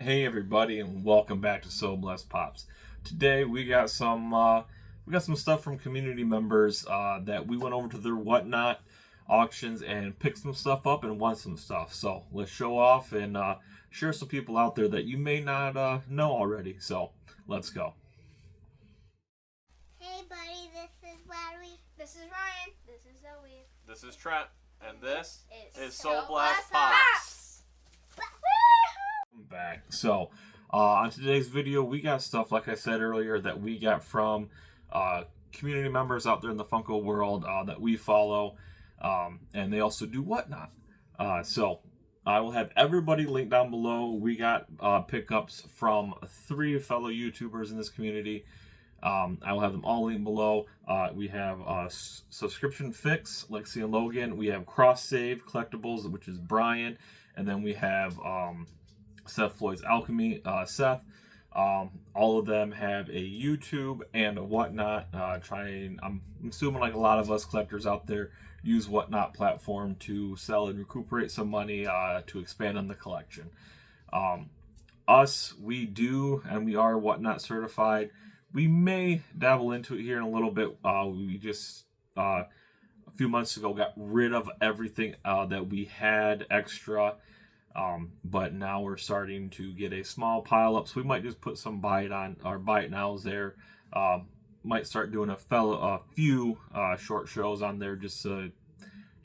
Hey everybody, and welcome back to So Blessed Pops. Today we got some stuff from community members that we went over to their whatnot auctions and picked some stuff up and won some stuff. So let's show off and share some people out there that you may not know already. So let's go. Hey buddy, this is Larry. This is Ryan. This is Zoe. This is Trent, and this is So So Blessed Blessed Pops. Back. So on today's video, we got stuff, like I said earlier, that we got from community members out there in the Funko world that we follow, and they also do whatnot. So I will have everybody linked down below. We got pickups from 3 fellow YouTubers in this community. I will have them all linked below. We have Subscription Fix, Lexi and Logan. We have Cross Save Collectibles, which is Brian. And then we have Seth Floyd's Alchemy, Seth. All of them have a YouTube and a whatnot. I'm assuming like a lot of us collectors out there use whatnot platform to sell and recuperate some money to expand on the collection. We do, and we are whatnot certified. We may dabble into it here in a little bit. We just a few months ago got rid of everything that we had extra. But now we're starting to get a small pile up, so we might just put some buy it nows there. Might start doing a few short shows on there, just to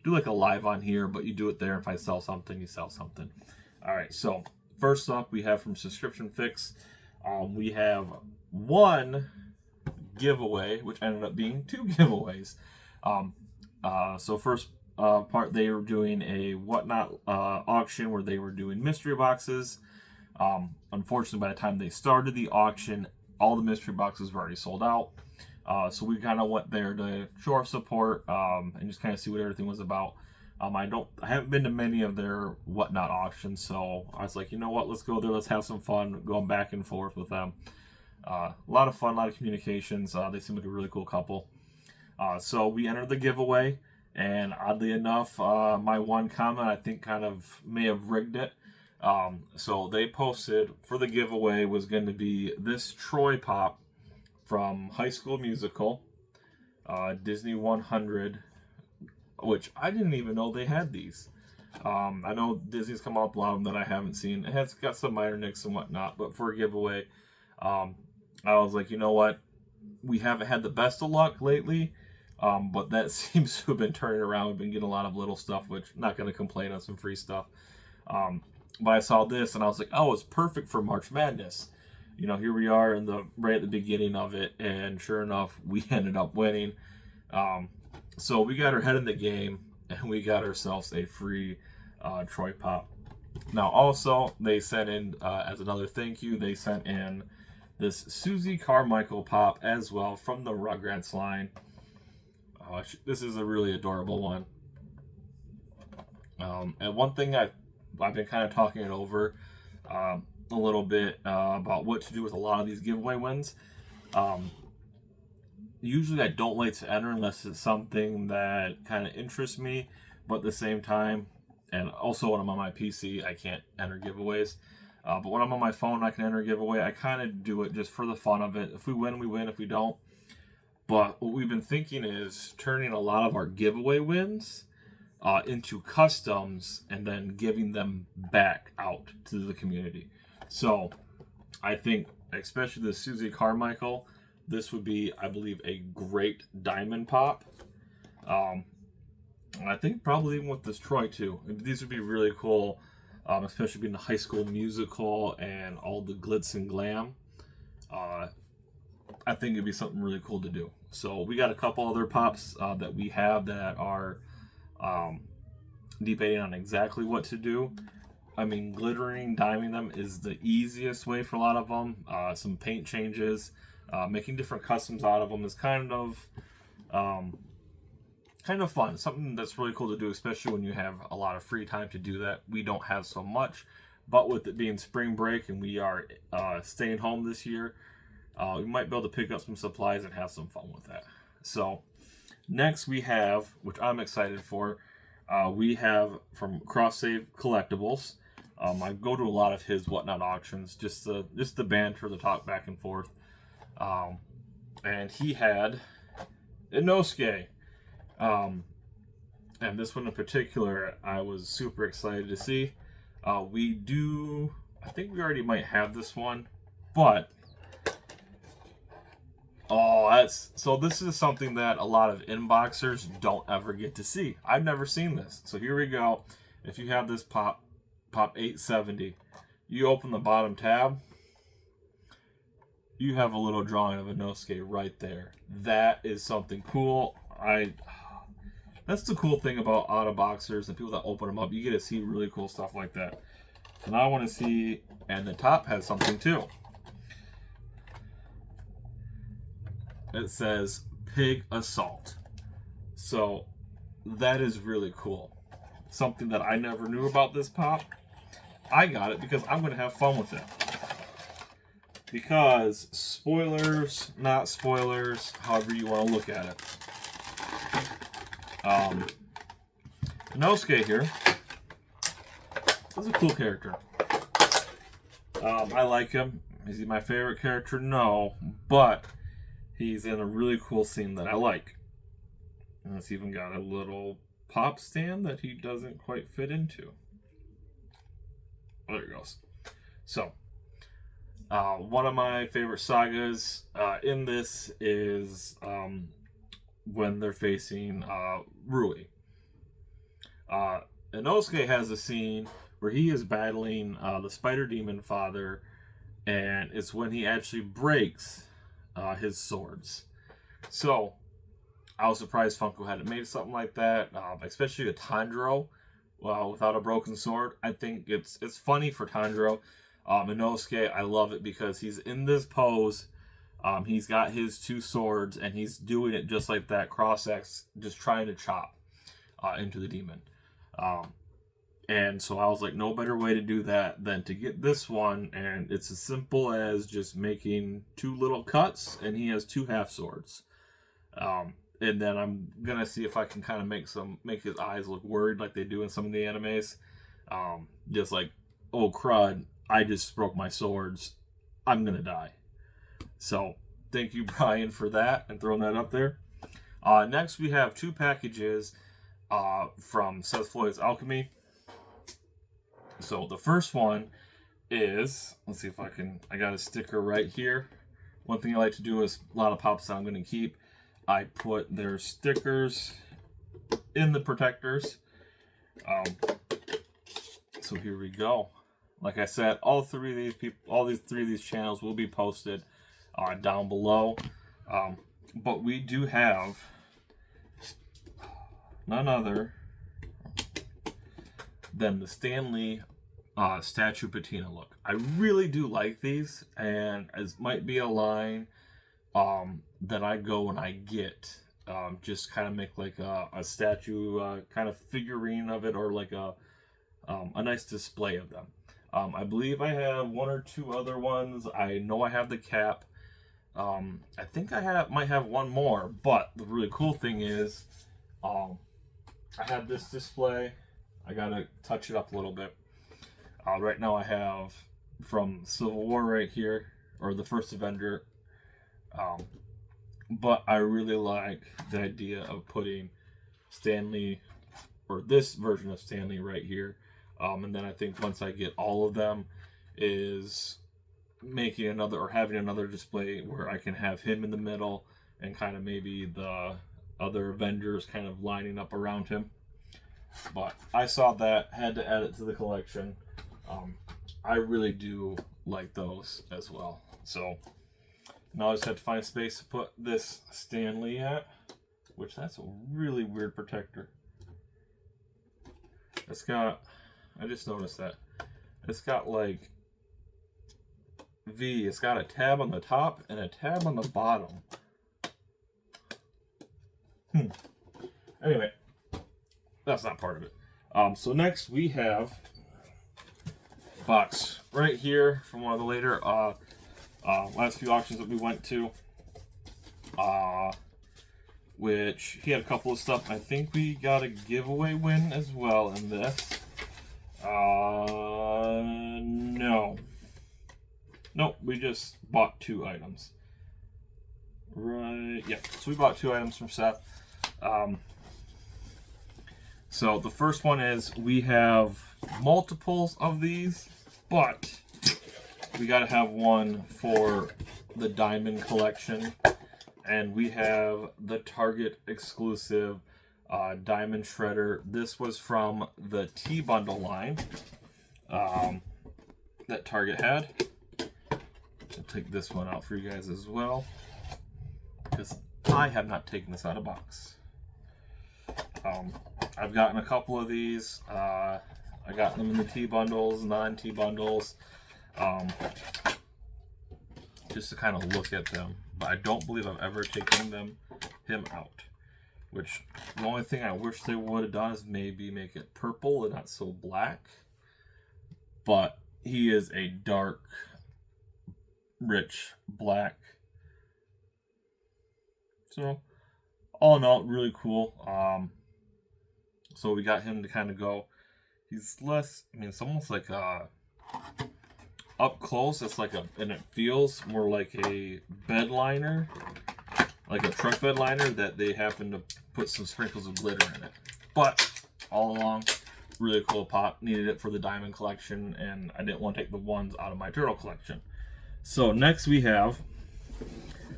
do like a live on here, but you do it there. If I sell something, you sell something. All right, so first up we have from Subscription Fix, we have one giveaway, which ended up being 2 giveaways. So first part, they were doing a whatnot auction where they were doing mystery boxes. Unfortunately, by the time they started the auction, all the mystery boxes were already sold out. So we kind of went there to show our support and just kind of see what everything was about. I haven't been to many of their whatnot auctions, so I was like, you know what, let's go there, let's have some fun going back and forth with them. A lot of fun, a lot of communications. They seem like a really cool couple. So we entered the giveaway. And oddly enough, my one comment, I think, kind of may have rigged it. So they posted for the giveaway was going to be this Troy Pop from High School Musical, Disney 100, which I didn't even know they had these. I know Disney's come out with a lot of them that I haven't seen. It has got some minor nicks and whatnot, but for a giveaway, I was like, you know what? We haven't had the best of luck lately. But that seems to have been turning around. We've been getting a lot of little stuff, which I'm not going to complain on some free stuff. But I saw this and I was like, oh, it's perfect for March Madness. You know, here we are right at the beginning of it, and sure enough, we ended up winning. So we got our head in the game, and we got ourselves a free Troy Pop. Now, also, they sent in, as another thank you, they sent in this Susie Carmichael Pop as well from the Rugrats line. This is a really adorable one. And one thing I've been kind of talking it over a little bit about what to do with a lot of these giveaway wins. Usually I don't like to enter unless it's something that kind of interests me, but at the same time, and also when I'm on my PC, I can't enter giveaways. But when I'm on my phone, I can enter a giveaway. I kind of do it just for the fun of it. If we win, we win. If we don't. But what we've been thinking is turning a lot of our giveaway wins into customs and then giving them back out to the community. So I think, especially the Susie Carmichael, this would be, I believe, a great diamond pop. I think probably even with this Troy too. These would be really cool, especially being the High School Musical and all the glitz and glam. I think it'd be something really cool to do. So we got a couple other pops that we have that are debating on exactly what to do. I mean, glittering, diming them is the easiest way for a lot of them. Some paint changes, making different customs out of them is kind of fun. Something that's really cool to do, especially when you have a lot of free time to do that. We don't have so much, but with it being spring break and we are staying home this year, we might be able to pick up some supplies and have some fun with that. So next we have, which I'm excited for, we have from Cross Save Collectibles, I go to a lot of his whatnot auctions, just the banter, the talk back and forth. And he had Inosuke. And this one in particular, I was super excited to see. I think we already might have this one, but this is something that a lot of inboxers don't ever get to see. I've never seen this. So here we go. If you have this Pop 870, you open the bottom tab, you have a little drawing of Inosuke right there. That is something cool. That's the cool thing about auto boxers and people that open them up. You get to see really cool stuff like that. So now I want to see, and the top has something too. It says Pig Assault. So that is really cool. Something that I never knew about this pop. I got it because I'm going to have fun with it. Because spoilers, not spoilers, however you want to look at it. Inosuke here is a cool character. I like him. Is he my favorite character? No, but he's in a really cool scene that I like. And it's even got a little pop stand that he doesn't quite fit into. Oh, there it goes. So, one of my favorite sagas in this is when they're facing Rui. Inosuke has a scene where he is battling the Spider Demon Father, and it's when he actually breaks his swords. So, I was surprised Funko hadn't made something like that, especially a Tanjiro without a broken sword. I think it's funny for Tanjiro. Inosuke, I love it because he's in this pose. He's got his two swords, and he's doing it just like that, cross-X, just trying to chop into the demon. And so I was like, no better way to do that than to get this one, and it's as simple as just making two little cuts, and he has two half swords. And then I'm gonna see if I can kind of make his eyes look worried like they do in some of the animes. Just like, oh crud, I just broke my swords, I'm gonna die. So thank you, Brian, for that and throwing that up there. Next we have two packages from Seth Floyd's Alchemy. So the first one is, let's see if I got a sticker right here. One thing I like to do is a lot of pops that I'm going to keep. I put their stickers in the protectors. So here we go. Like I said, all three of these channels will be posted down below. But we do have none other than the Stan Lee statue patina look. I really do like these, and it might be a line that I go and I get. Just kind of make like a statue kind of figurine of it, or like a nice display of them. I believe I have one or two other ones. I know I have the cap. I think I might have one more, but the really cool thing is I have this display. I gotta touch it up a little bit. Right now I have from Civil War right here, or the first Avenger. But I really like the idea of putting Stan Lee, or this version of Stan Lee right here. And then I think once I get all of them, is making another, or having another display where I can have him in the middle and kind of maybe the other Avengers kind of lining up around him. But I saw that, had to add it to the collection. I really do like those as well. So now I just have to find a space to put this Stan Lee at, which that's a really weird protector. It's got, I just noticed that, it's got like it's got a tab on the top and a tab on the bottom. Anyway, that's not part of it. So next we have a box right here from one of the later last few auctions that we went to, which he had a couple of stuff. I think we got a giveaway win as well in this. Nope, we just bought 2 items. Right, yeah. So we bought 2 items from Seth. So the first one is we have multiples of these, but we got to have one for the Diamond Collection. And we have the Target exclusive Diamond Shredder. This was from the T-Bundle line that Target had. I'll take this one out for you guys as well, because I have not taken this out of box. I've gotten a couple of these. I got them in the T-Bundles, non-T-Bundles, just to kind of look at them. But I don't believe I've ever taken him out. Which, the only thing I wish they would have done is maybe make it purple and not so black. But he is a dark, rich black. So, all in all, really cool. So we got him to kind of go. He's less, I mean, it's almost like up close, it's like and it feels more like a bed liner, like a truck bed liner that they happen to put some sprinkles of glitter in it. But all along, really cool pop. Needed it for the Diamond Collection, and I didn't want to take the ones out of my Turtle Collection. So next we have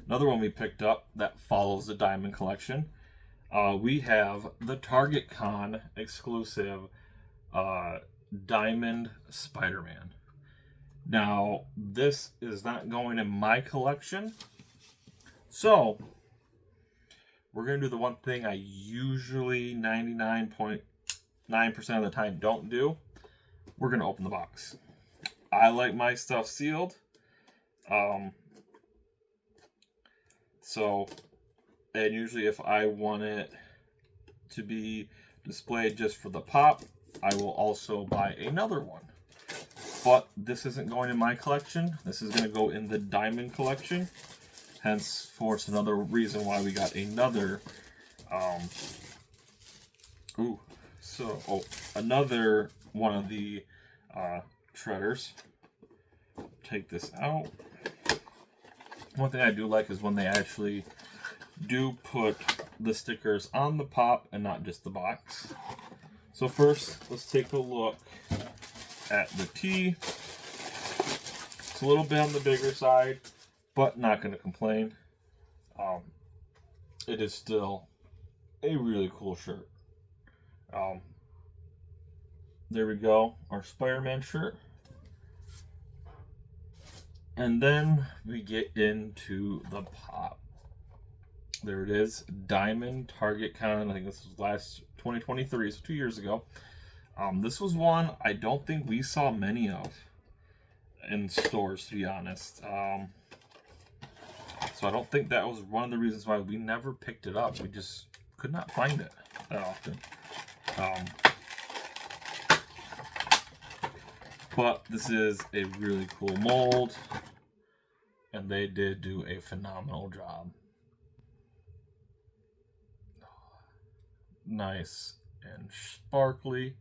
another one we picked up that follows the Diamond Collection. We have the Target Con exclusive Diamond Spider-Man. Now, this is not going in my collection, so we're going to do the one thing I usually 99.9% of the time don't do. We're going to open the box. I like my stuff sealed. So, and usually if I want it to be displayed just for the pop, I will also buy another one. But this isn't going in my collection. This is going to go in the Diamond Collection. Hence, for it's another reason why we got another, another one of the shredders. Take this out. One thing I do like is when they actually do put the stickers on the pop and not just the box. So first, let's take a look at the T. It's a little bit on the bigger side, but not going to complain. It is still a really cool shirt. There we go, our Spider-Man shirt. And then we get into the pop. There it is, Diamond Target Con. I think this was last 2023, so 2 years ago. This was one I don't think we saw many of in stores, to be honest. So I don't think that was one of the reasons why we never picked it up. We just could not find it that often. But this is a really cool mold, and they did do a phenomenal job. Nice and sparkly.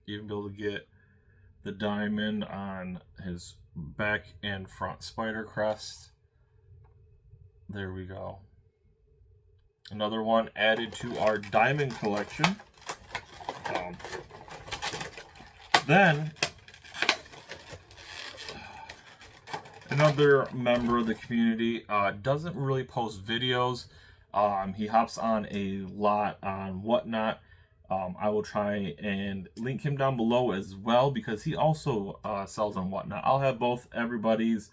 Even be able to get the diamond on his back and front spider crest. There we go. Another one added to our Diamond Collection. Then another member of the community doesn't really post videos. He hops on a lot on Whatnot. I will try and link him down below as well, because he also sells on Whatnot. I'll have both everybody's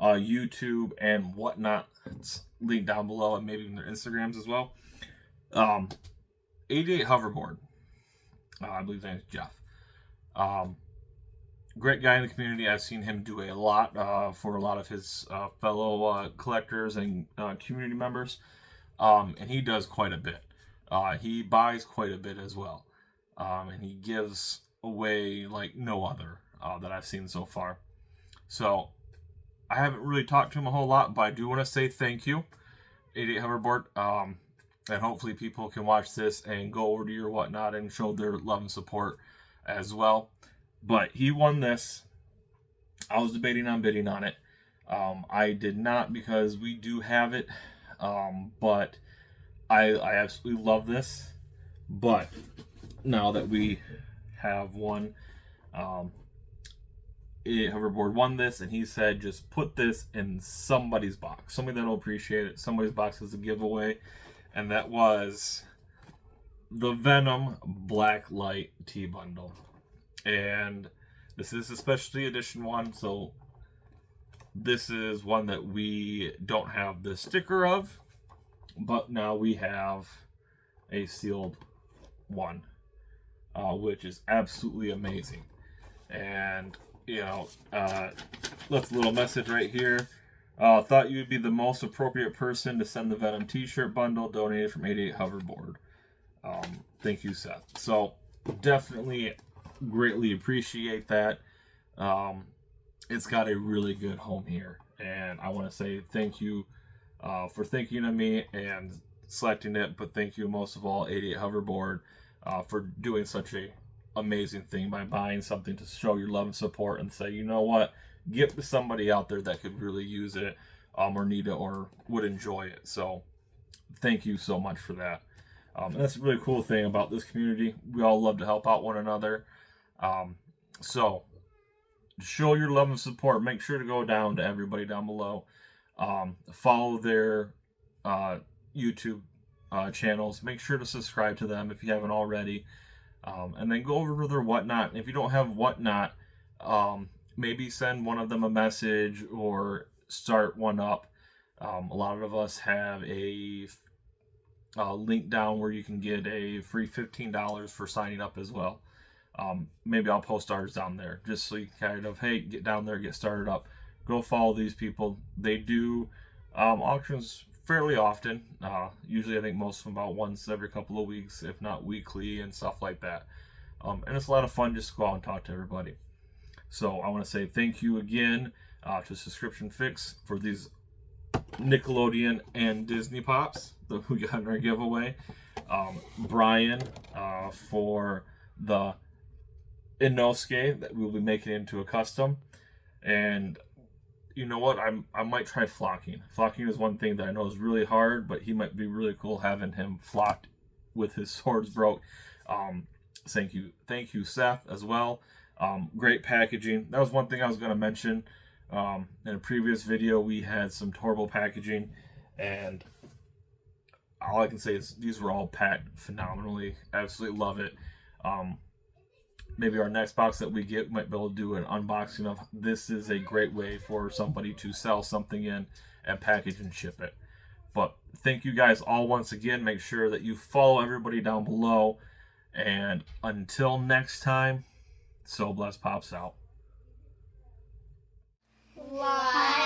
YouTube and Whatnot linked down below, and maybe even their Instagrams as well. 88 Hoverboard. I believe his name is Jeff. Great guy in the community. I've seen him do a lot for a lot of his fellow collectors and community members. And he does quite a bit. He buys quite a bit as well. And he gives away like no other that I've seen so far. So I haven't really talked to him a whole lot, but I do want to say thank you, 88 Hoverboard. And hopefully people can watch this and go over to your Whatnot and show their love and support as well. But he won this. I was debating on bidding on it. I did not because we do have it. But I absolutely love this. But now that we have one, Hoverboard won this, and he said just put this in somebody's box. Somebody that'll appreciate it. Somebody's box is a giveaway. And that was the Venom Black Light Tea Bundle. And this is a specialty edition one, so this is one that we don't have the sticker of, but now we have a sealed one, which is absolutely amazing. And, you know, that's a little message right here. Thought you would be the most appropriate person to send the Venom t-shirt bundle donated from 88 Hoverboard. Thank you, Seth. So definitely greatly appreciate that. It's got a really good home here, and I want to say thank you for thinking of me and selecting it, but thank you most of all 88 Hoverboard for doing such a amazing thing by buying something to show your love and support and say, you know what, give it to somebody out there that could really use it or need it or would enjoy it. So thank you so much for that. And that's a really cool thing about this community. We all love to help out one another. So show your love and support. Make sure to go down to everybody down below. Follow their YouTube channels. Make sure to subscribe to them if you haven't already. And then go over to their Whatnot. If you don't have Whatnot, maybe send one of them a message or start one up. A lot of us have a link down where you can get a free $15 for signing up as well. Maybe I'll post ours down there just so you kind of, hey, get down there, get started up. Go follow these people. They do auctions fairly often. Usually I think most of them about once every couple of weeks, if not weekly and stuff like that. And it's a lot of fun just to go out and talk to everybody. So I want to say thank you again to Subscription Fix for these Nickelodeon and Disney Pops that we got in our giveaway. Brian for the Inosuke that we'll be making into a custom. And you know what? I might try flocking. Flocking is one thing that I know is really hard, but he might be really cool having him flocked with his swords broke. Thank you, Seth, as well. Great packaging. That was one thing I was going to mention. In a previous video, we had some horrible packaging, and all I can say is these were all packed phenomenally. Absolutely love it. Maybe our next box that we get might be able to do an unboxing of. This is a great way for somebody to sell something in and package and ship it. But thank you guys all once again. Make sure that you follow everybody down below. And until next time, So Blessed Pops out. Why?